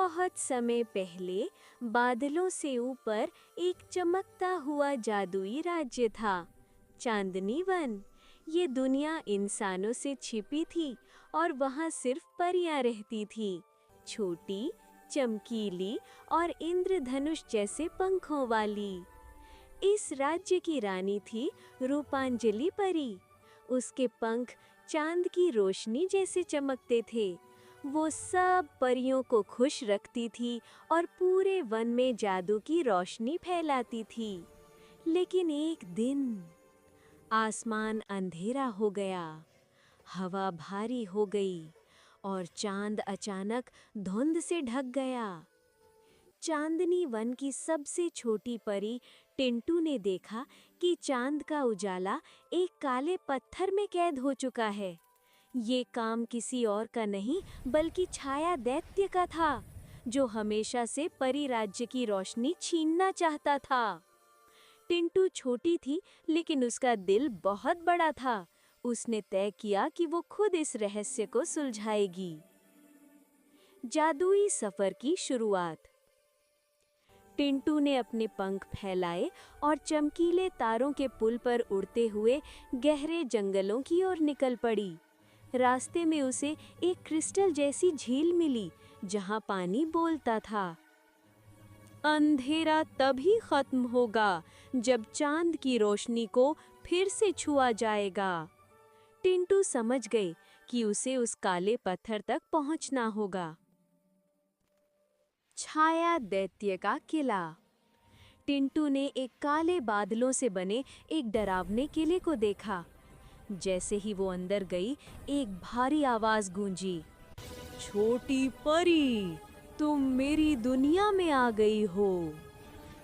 बहुत समय पहले बादलों से ऊपर एक चमकता हुआ जादुई राज्य था, चांदनी वन। ये दुनिया इंसानों से छिपी थी और वहाँ सिर्फ परियां रहती थीं, छोटी, चमकीली और इंद्रधनुष जैसे पंखों वाली। इस राज्य की रानी थी रूपांजलि परी। उसके पंख चांद की रोशनी जैसे चमकते थे। वो सब परियों को खुश रखती थी और पूरे वन में जादू की रोशनी फैलाती थी। लेकिन एक दिन आसमान अंधेरा हो गया, हवा भारी हो गई और चांद अचानक धुंध से ढक गया। चांदनी वन की सबसे छोटी परी टिंटू ने देखा कि चांद का उजाला एक काले पत्थर में कैद हो चुका है। ये काम किसी और का नहीं बल्कि छाया दैत्य का था, जो हमेशा से परी राज्य की रोशनी छीनना चाहता था। टिंटू छोटी थी लेकिन उसका दिल बहुत बड़ा था। उसने तय किया कि वो खुद इस रहस्य को सुलझाएगी। जादुई सफर की शुरुआत। टिंटू ने अपने पंख फैलाए और चमकीले तारों के पुल पर उड़ते हुए गहरे जंगलों की ओर निकल पड़ी। रास्ते में उसे एक क्रिस्टल जैसी झील मिली, जहां पानी बोलता था। अंधेरा तभी खत्म होगा जब चांद की रोशनी को फिर से छुआ जाएगा। टिंटू समझ गई कि उसे उस काले पत्थर तक पहुंचना होगा। छाया दैत्य का किला। टिंटू ने एक काले बादलों से बने एक डरावने किले को देखा। जैसे ही वो अंदर गई, एक भारी आवाज गूंजी, छोटी परी, तुम मेरी दुनिया में आ गई हो।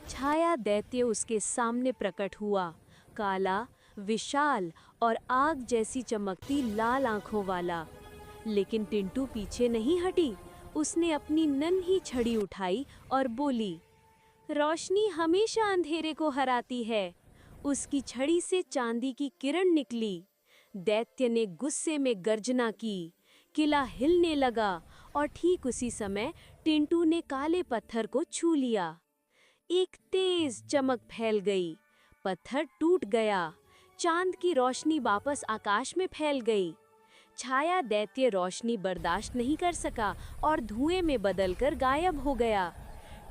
छाया दैत्य उसके सामने प्रकट हुआ, काला, विशाल और आग जैसी चमकती लाल आंखों वाला। लेकिन टिंटू पीछे नहीं हटी। उसने अपनी नन्ही छड़ी उठाई और बोली, रोशनी हमेशा अंधेरे को हराती है। उसकी छड़ी से चांदी की किरण निकली। दैत्य ने गुस्से में गर्जना की, किला हिलने लगा और ठीक उसी समय टिंटू ने काले पत्थर को छू लिया। एक तेज चमक फैल गई, पत्थर टूट गया, चांद की रोशनी वापस आकाश में फैल गई। छाया दैत्य रोशनी बर्दाश्त नहीं कर सका और धुएं में बदलकर गायब हो गया।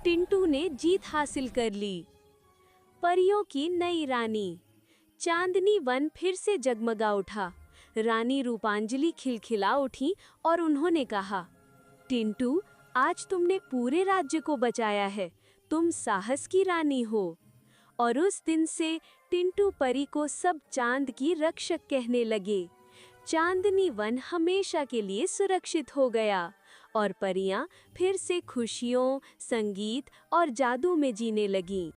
टिंटू ने जीत हासिल कर ली। परियों की नई रानी। चांदनी वन फिर से जगमगा उठा। रानी रूपांजलि खिलखिला उठी और उन्होंने कहा, टिंटू, आज तुमने पूरे राज्य को बचाया है। तुम साहस की रानी हो। और उस दिन से टिंटू परी को सब चांद की रक्षक कहने लगे। चांदनी वन हमेशा के लिए सुरक्षित हो गया और परियां फिर से खुशियों, संगीत और जादू में जीने लगीं।